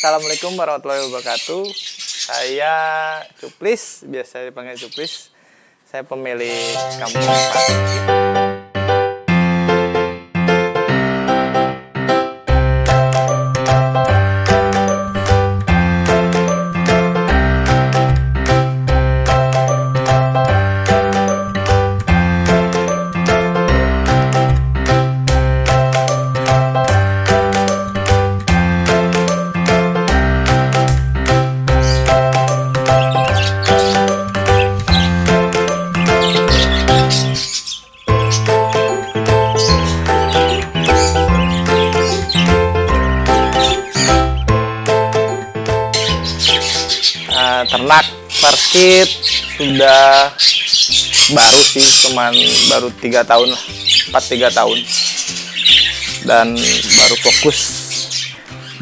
Assalamualaikum warahmatullahi wabarakatuh. Saya Cuplis, biasa dipanggil Cuplis. Saya pemilik kampung parkir. Ternak parkir sudah baru sih, cuman baru 3 tahun lah, 4-3 tahun, dan baru fokus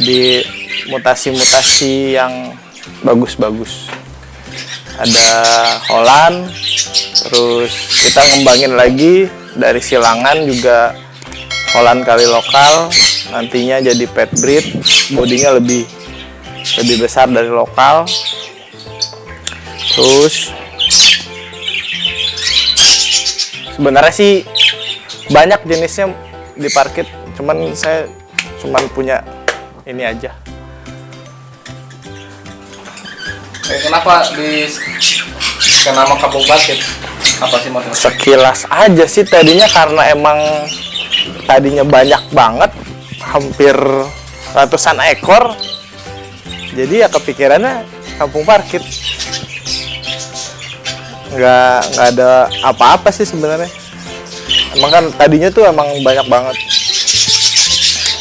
di mutasi-mutasi yang bagus-bagus. Ada Holland, terus kita ngembangin lagi dari silangan juga Holland kali lokal, nantinya jadi pet breed, bodinya lebih besar dari lokal. Terus sebenarnya sih banyak jenisnya di parkir, cuman saya punya ini aja. Kenapa nama kampung parkir? Apa sih maksudnya? Sekilas aja sih, tadinya karena emang tadinya banyak banget, hampir ratusan ekor. Jadi ya kepikirannya kampung parkir. Nggak ada apa-apa sih sebenarnya. Emang kan tadinya tuh emang banyak banget,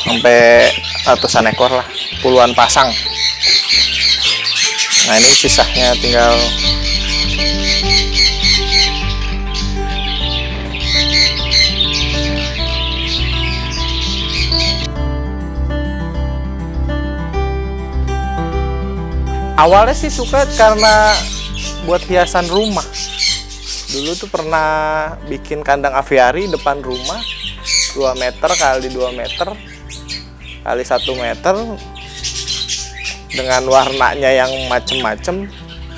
sampai ratusan ekor lah, puluhan pasang. Nah ini sisanya tinggal awalnya sih suka karena buat hiasan rumah. Dulu tuh pernah bikin kandang aviari depan rumah 2 meter kali 2 meter kali 1 meter dengan warnanya yang macem-macem.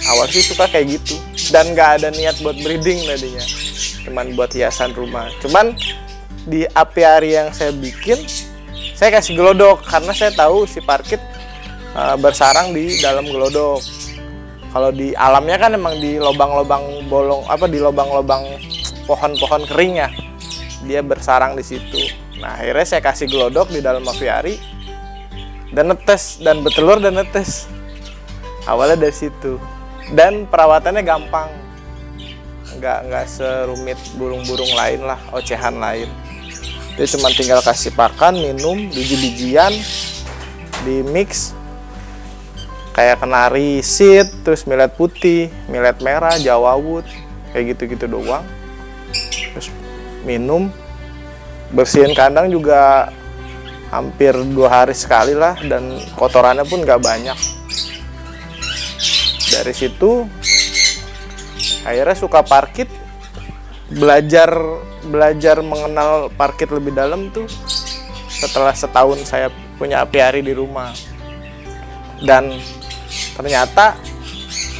Awal sih suka kayak gitu dan nggak ada niat buat breeding tadinya, cuman buat hiasan rumah. Cuman di apiari yang saya bikin, saya kasih gelodok karena saya tahu si parkit bersarang di dalam gelodok. Kalau di alamnya kan emang di lobang-lobang bolong, di lobang-lobang pohon-pohon kering ya, dia bersarang di situ. Nah akhirnya saya kasih gelodok di dalam aviari dan netes, dan bertelur dan netes. Awalnya dari situ, dan perawatannya gampang, nggak serumit burung-burung lain lah, ocehan lain. Dia cuma tinggal kasih pakan, minum, biji-bijian, di mix kayak kenari seed, terus millet putih, millet merah, jawawut, kayak gitu-gitu doang. Terus minum, bersihin kandang juga hampir 2 hari sekali lah, dan kotorannya pun nggak banyak. Dari situ akhirnya suka parkit, belajar mengenal parkit lebih dalam tuh setelah setahun saya punya apiari di rumah. Dan ternyata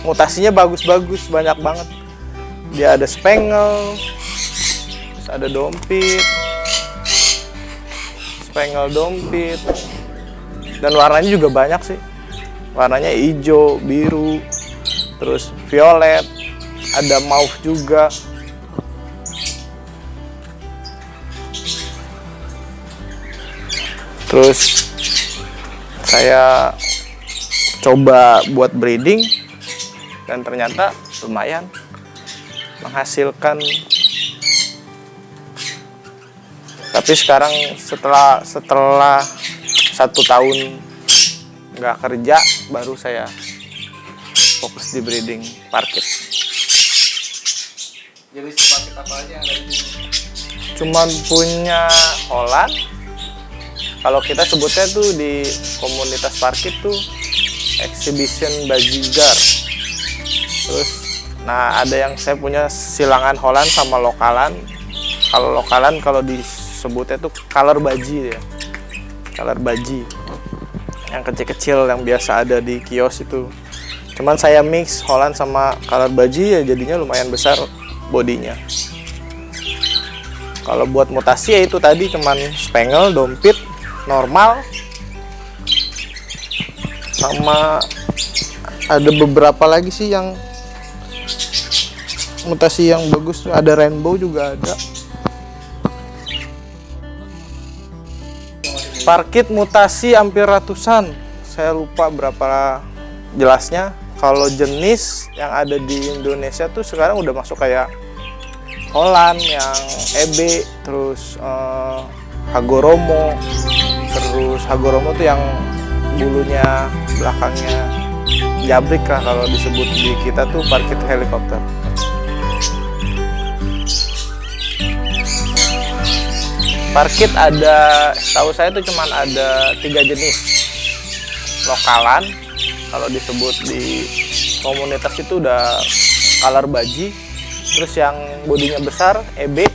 mutasinya bagus-bagus, banyak banget. Dia ada spangle, terus ada dompit, spangle dompit, dan warnanya juga banyak sih. Warnanya hijau, biru, terus violet, ada mauve juga. Terus saya coba buat breeding dan ternyata lumayan menghasilkan. Tapi sekarang setelah 1 tahun nggak kerja, baru saya fokus di breeding parkit. Jadi parkit apa aja yang ada di sini? Cuman punya Holland. Kalau kita sebutnya tuh di komunitas parkit tuh exhibition bajigar. Terus nah ada yang saya punya silangan Holland sama lokalan. Kalau lokalan kalau disebutnya tuh color baji ya. Color baji. yang kecil-kecil yang biasa ada di kios itu. Cuman saya mix Holland sama color baji ya jadinya lumayan besar bodinya. Kalau buat mutasi ya itu tadi cuman Spangle, Dompit, normal, sama ada beberapa lagi sih yang mutasi yang bagus tuh, ada Rainbow juga ada. Parkit mutasi hampir ratusan, saya lupa berapa jelasnya. Kalau jenis yang ada di Indonesia tuh sekarang udah masuk kayak Holland, yang EB, terus Hagoromo. Terus Hagoromo tuh yang bulunya belakangnya jabrik lah kalau disebut di kita tuh parkit helikopter. Parkit ada, setahu saya tuh cuman ada 3 jenis. Lokalan, kalau disebut di komunitas itu udah color baji. Terus yang bodinya besar EB,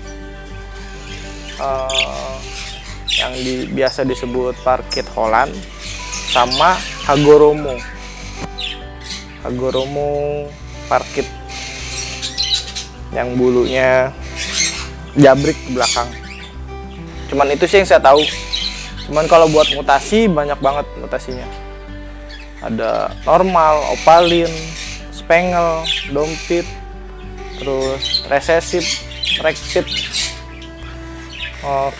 yang biasa disebut parkit Holland, sama Hagoromo. Hagoromo parkit yang bulunya jabrik ke belakang. Cuman itu sih yang saya tahu. Cuman kalau buat mutasi banyak banget mutasinya. Ada normal, opalin, Spangle, Dompit, terus resesif, rektit,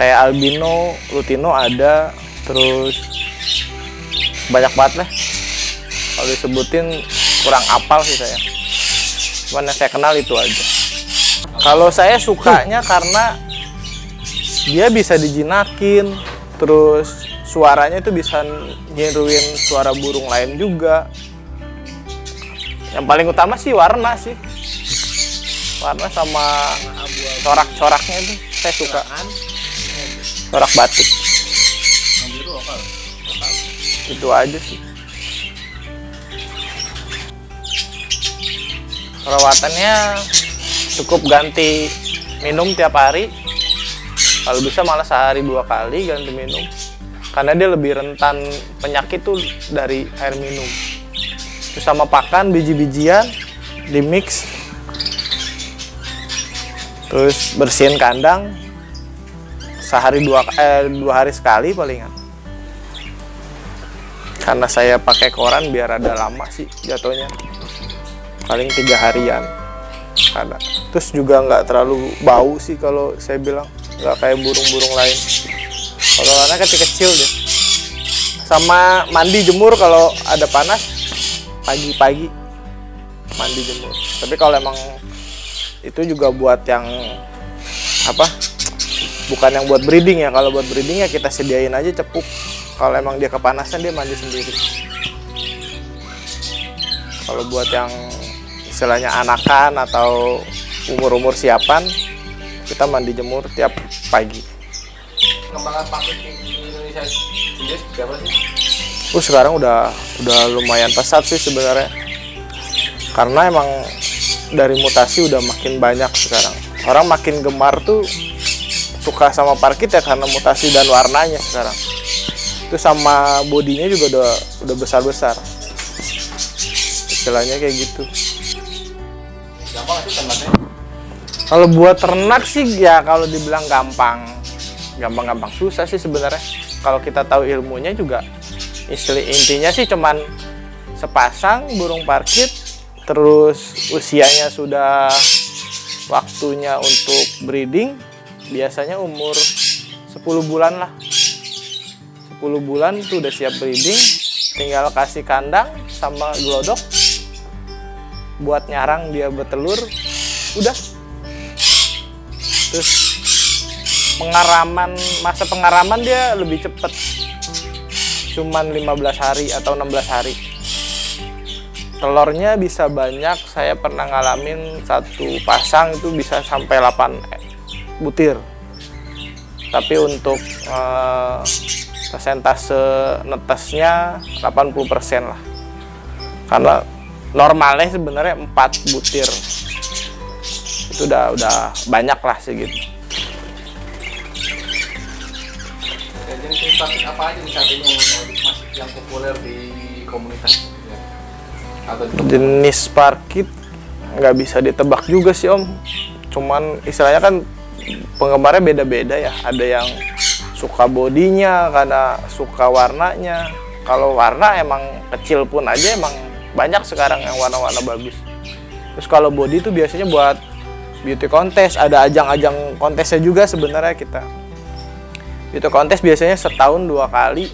kayak albino, lutino ada, terus banyak banget lah. Kalau disebutin kurang apal sih saya. Cuman yang saya kenal itu aja. Kalau saya sukanya karena dia bisa dijinakin, terus suaranya itu bisa niruin suara burung lain juga. Yang paling utama sih warna sih. Warna sama corak-coraknya itu saya suka. Corak batik. Itu aja sih. Perawatannya cukup ganti minum tiap hari. Kalau bisa malah sehari 2 kali ganti minum. Karena dia lebih rentan penyakit tuh dari air minum. Terus sama pakan biji-bijian di mix. Terus bersihin kandang sehari 2 hari sekali palingan. Karena saya pakai koran biar ada lama sih jatuhnya. Paling 3 harian. Karena terus juga nggak terlalu bau sih kalau saya bilang, nggak kayak burung-burung lain. Kalau anak kecil-kecil deh. Sama mandi jemur kalau ada panas pagi-pagi mandi jemur. Tapi kalau emang itu juga buat yang apa? Bukan yang buat breeding ya. Kalau buat breeding ya kita sediain aja cepuk. Kalau emang dia kepanasan dia mandi sendiri. Kalau buat yang istilahnya anakan atau umur-umur siapan, kita mandi jemur tiap pagi. Pengembangan parkit di Indonesia sendiri berapa sih? Sekarang udah lumayan pesat sih sebenarnya. Karena emang dari mutasi udah makin banyak sekarang. Orang makin gemar tuh suka sama parkit ya karena mutasi dan warnanya sekarang. Itu sama bodinya juga udah besar-besar. Istilahnya kayak gitu. Gampang sih tempatnya. Kalau buat ternak sih ya kalau dibilang gampang susah sih sebenarnya. Kalau kita tahu ilmunya juga intinya sih cuman sepasang burung parkit, terus usianya sudah waktunya untuk breeding, biasanya umur 10 bulan lah. 10 bulan itu udah siap breeding, tinggal kasih kandang sama glodok buat nyarang dia bertelur, udah. Terus masa pengaraman dia lebih cepat, cuman 15 hari atau 16 hari. Telurnya bisa banyak, saya pernah ngalamin satu pasang itu bisa sampai 8 butir. Tapi untuk persentase netesnya 80% lah. Karena normalnya sebenarnya 4 butir. Itu udah banyak lah segitu. Jenis parkit apa aja nih saat ini yang masih yang populer di komunitas ya? Atau di Jenis parkit nggak bisa ditebak juga sih Om. Cuman istilahnya kan penggemarnya beda-beda ya. Ada yang suka bodinya karena suka warnanya. Kalau warna emang kecil pun aja emang banyak sekarang yang warna-warna bagus. Terus kalau body itu biasanya buat beauty contest. Ada ajang-ajang kontesnya juga sebenarnya kita. Beauty contest biasanya setahun 2 kali.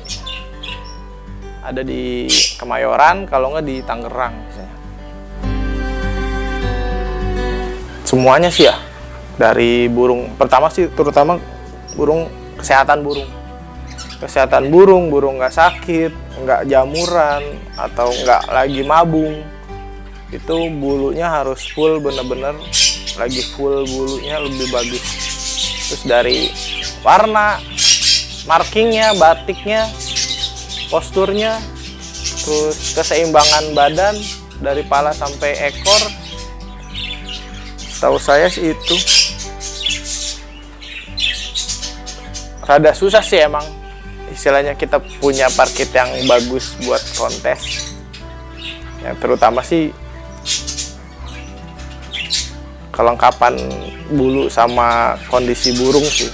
Ada di Kemayoran, kalau nggak di Tangerang misalnya. Semuanya sih ya, dari burung. Pertama sih terutama burung, kesehatan burung. Kesehatan burung nggak sakit, nggak jamuran, atau nggak lagi mabung. Itu bulunya harus full, bener-bener lagi full bulunya lebih bagus. Terus dari warna, markingnya, batiknya, posturnya, terus keseimbangan badan dari kepala sampai ekor. Tahu saya sih itu. Rada susah sih emang. Istilahnya kita punya parkit yang bagus buat kontes. Ya terutama sih kelengkapan bulu sama kondisi burung sih.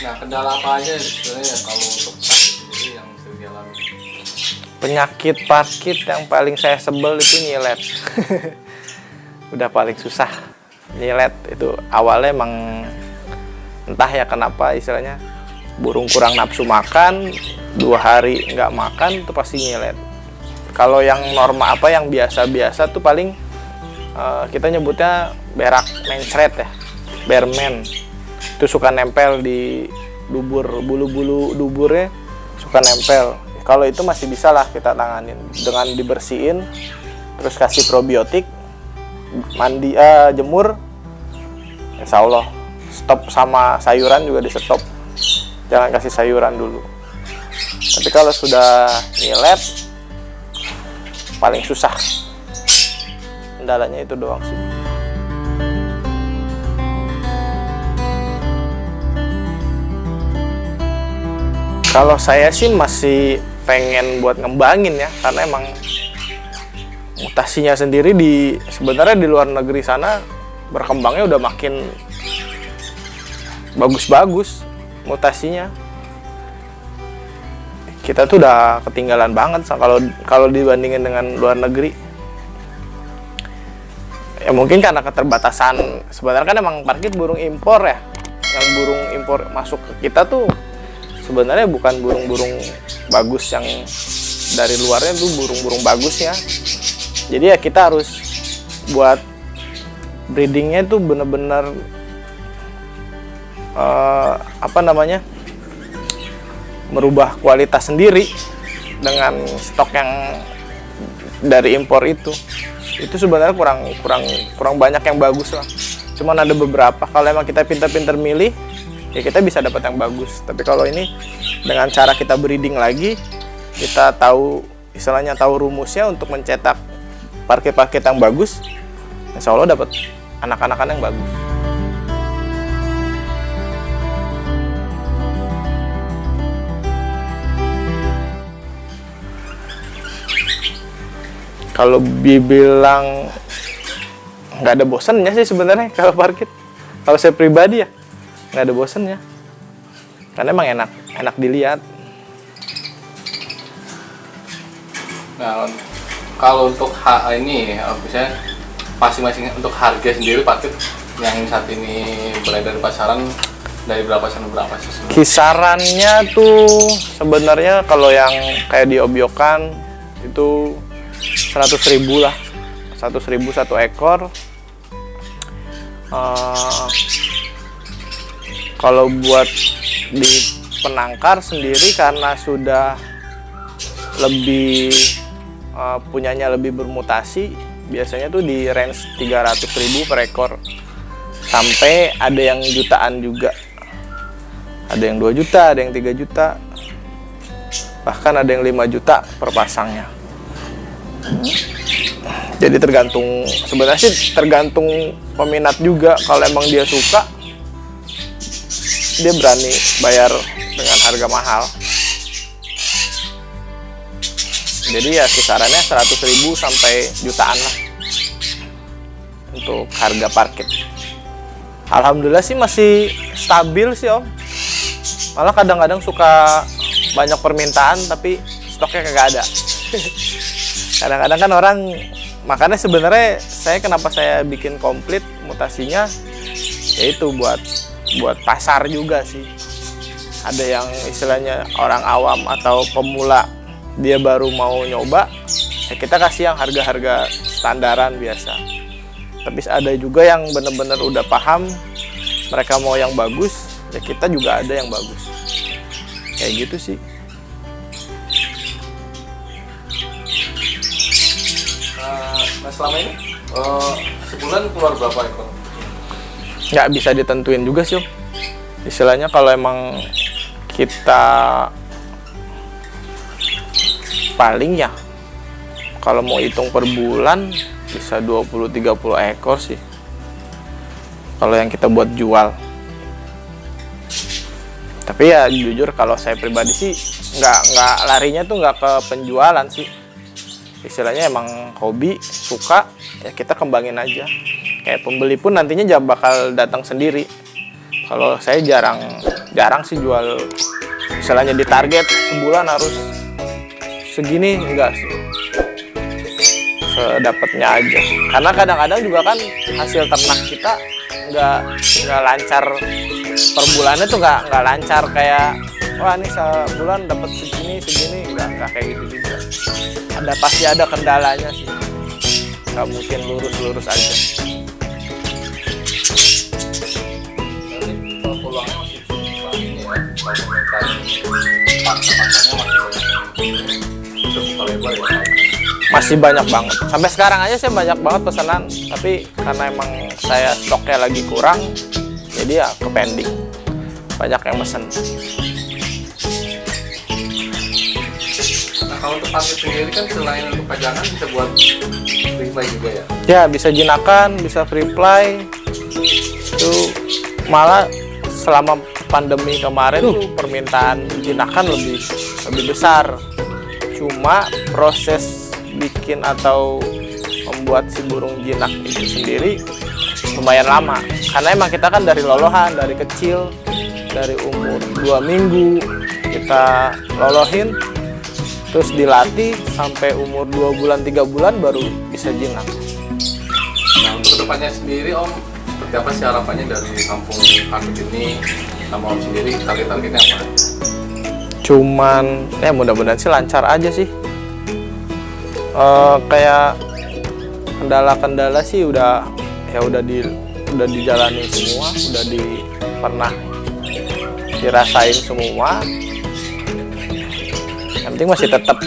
Nah, kendala apa aja sebenarnya kalau untuk parkit sendiri yang sering dialami? Penyakit parkit yang paling saya sebel itu nyilet. Udah paling susah nyilet itu. Awalnya emang entah ya kenapa istilahnya burung kurang nafsu makan, 2 hari nggak makan tuh pasti nyilet. Kalau yang normal apa yang biasa-biasa tuh paling kita nyebutnya berak mencret ya, bermen. Itu suka nempel di dubur, bulu-bulu duburnya suka nempel. Kalau itu masih bisa lah kita tanganin dengan dibersihin, terus kasih probiotik, mandi, jemur, insya Allah. Stop sama sayuran juga di stop, jangan kasih sayuran dulu. Tapi kalau sudah nyilet paling susah, kendalanya itu doang sih. Kalau saya sih masih pengen buat ngembangin ya, karena emang mutasinya sendiri sebenarnya di luar negeri sana berkembangnya udah makin bagus-bagus mutasinya. Kita tuh udah ketinggalan banget kalau dibandingin dengan luar negeri. Ya mungkin karena keterbatasan. Sebenarnya kan emang parkit burung impor ya. Yang burung impor masuk ke kita tuh sebenarnya bukan burung-burung bagus yang dari luarnya tuh burung-burung bagus ya. Jadi ya kita harus buat breedingnya tuh bener-bener merubah kualitas sendiri dengan stok yang dari impor itu sebenarnya kurang banyak yang bagus lah. Cuman ada beberapa, kalau emang kita pintar-pintar milih ya kita bisa dapat yang bagus. Tapi kalau ini dengan cara kita breeding lagi, kita istilahnya tahu rumusnya untuk mencetak parkit-parkit yang bagus, insya Allah dapat anak-anakan yang bagus. Kalau dibilang nggak ada bosannya sih sebenarnya kalau parkit. Kalau saya pribadi ya nggak ada bosannya, karena emang enak dilihat. Nah, kalau untuk ini misalnya masing-masing untuk harga sendiri parkit yang saat ini beredar di pasaran dari berapa sampai berapa sih sebenarnya? Kisarannya tuh sebenarnya kalau yang kayak di Obyokan itu 100.000 lah, 100.000 1 ekor. Kalau buat di penangkar sendiri karena sudah lebih punyanya lebih bermutasi, biasanya tuh di range 300.000 per ekor, sampai ada yang jutaan juga. Ada yang 2 juta, ada yang 3 juta, bahkan ada yang 5 juta per pasangnya. Jadi sebenarnya sih tergantung peminat juga. Kalau emang dia suka, dia berani bayar dengan harga mahal. Jadi ya kisarannya 100.000 sampai jutaan lah untuk harga parkir. Alhamdulillah sih masih stabil sih Om. Malah kadang-kadang suka banyak permintaan tapi stoknya kagak ada. Kadang-kadang kan orang, makanya sebenarnya kenapa saya bikin komplit mutasinya, yaitu buat pasar juga sih. Ada yang istilahnya orang awam atau pemula, dia baru mau nyoba, ya kita kasih yang harga-harga standaran biasa. Tapi ada juga yang bener-bener udah paham, mereka mau yang bagus, ya kita juga ada yang bagus. Kayak gitu sih. Nah selama ini sebulan keluar berapa ekor? Nggak bisa ditentuin juga sih Om. Istilahnya kalau emang kita paling ya kalau mau hitung per bulan bisa 20-30 ekor sih kalau yang kita buat jual. Tapi ya jujur kalau saya pribadi sih nggak larinya tuh nggak ke penjualan sih. Istilahnya emang hobi, suka, ya kita kembangin aja. Kayak pembeli pun nantinya bakal datang sendiri. Kalau saya jarang sih jual, istilahnya ditarget sebulan harus segini, enggak sih. Sedapatnya aja. Karena kadang-kadang juga kan hasil ternak kita nggak lancar, per bulannya tuh nggak lancar kayak wah ini sebulan dapat segini, nggak kayak gitu juga. Pasti ada kendalanya sih, nggak mungkin lurus aja. Masih banyak banget. Sampai sekarang aja saya banyak banget pesanan, tapi karena emang saya stoknya lagi kurang, jadi ya ke pending. Banyak yang pesen. Nah kalau untuk parkir sendiri kan selain untuk pajangan bisa buat free play juga ya? Ya bisa jinakan, bisa free play. Itu malah selama pandemi kemarin tuh permintaan jinakan lebih besar. Cuma proses bikin atau membuat si burung jinak itu sendiri lumayan lama. Karena emang kita kan dari lolohan, dari kecil, dari umur 2 minggu kita lolohin, terus dilatih sampai umur 2 bulan, 3 bulan baru bisa jinak. Nah untuk kedepannya sendiri Om, seperti apa sih harapannya dari kampung parkir ini sama Om sendiri, target-targetnya apa? Cuman ya mudah-mudahan sih lancar aja sih. Kayak kendala-kendala sih udah dijalani semua, pernah dirasain semua. Yang penting masih tetap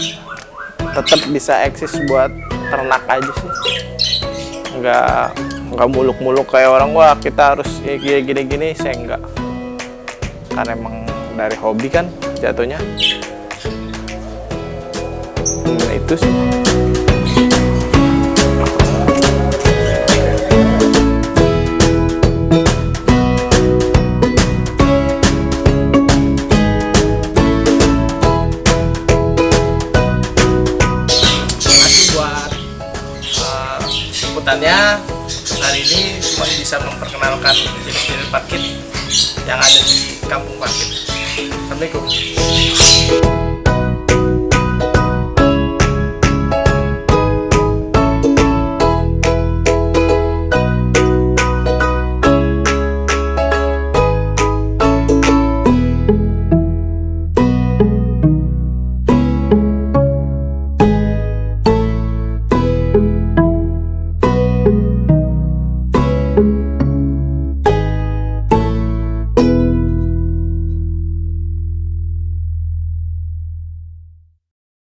bisa eksis buat ternak aja sih. Nggak muluk-muluk kayak orang wah kita harus gini-gini, saya enggak. Karena emang dari hobi kan jatuhnya. Itu sih. Liputannya hari ini cuma bisa memperkenalkan jenis-jenis parkir yang ada di kampung parkir. Assalamualaikum.